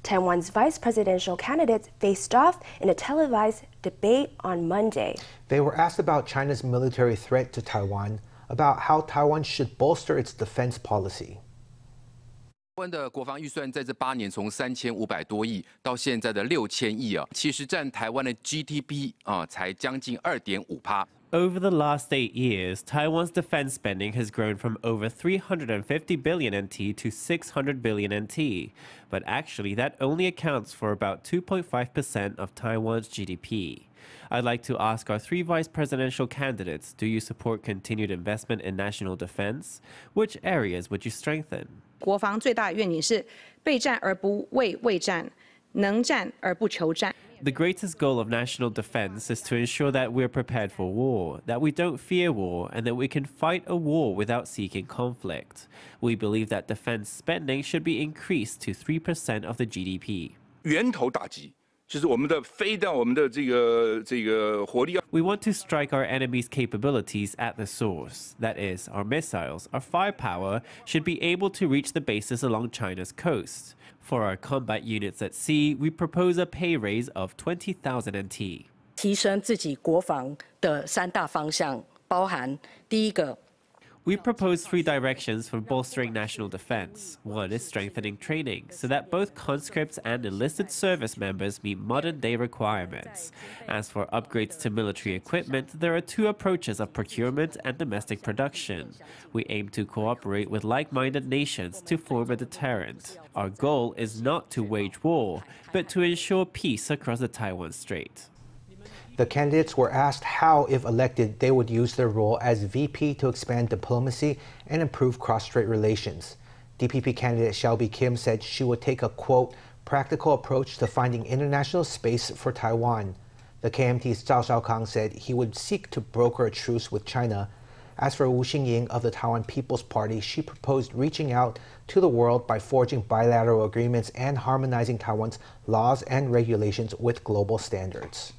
Taiwan's vice presidential candidates faced off in a televised debate on Monday. They were asked about China's military threat to Taiwan, about how Taiwan should bolster its defense policy. 台湾的国防预算在这8年从3500多亿到现在的6000亿啊，其实占台湾的 GDP 才将近2.5%。 Over the last 8 years, Taiwan's defense spending has grown from over 350 billion NT to 600 billion NT. But actually, that only accounts for about 2.5% of Taiwan's GDP. I'd like to ask our 3 vice presidential candidates, do you support continued investment in national defense? Which areas would you strengthen? 国防最大的愿景是备战而不畏畏战，能战而不求战。 The greatest goal of national defense is to ensure that we're prepared for war, that we don't fear war, and that we can fight a war without seeking conflict. We believe that defense spending should be increased to 3% of the GDP. 源头打击。 就是我们的飞弹，我们的这个火力。 We want to strike our enemy's capabilities at the source. That is, our missiles, our firepower should be able to reach the bases along China's coast. For our combat units at sea, we propose a pay raise of 20,000 NT. 提升自己国防的3大方向，包含第一个。 We propose 3 directions for bolstering national defense. One is strengthening training, so that both conscripts and enlisted service members meet modern-day requirements. As for upgrades to military equipment, there are 2 approaches of procurement and domestic production. We aim to cooperate with like-minded nations to form a deterrent. Our goal is not to wage war, but to ensure peace across the Taiwan Strait. The candidates were asked how, if elected, they would use their role as VP to expand diplomacy and improve cross-strait relations. DPP candidate Shelby Kim said she would take a, quote, practical approach to finding international space for Taiwan. The KMT's Zhao Shaokang said he would seek to broker a truce with China. As for Hsin-ying of the Taiwan People's Party, she proposed reaching out to the world by forging bilateral agreements and harmonizing Taiwan's laws and regulations with global standards.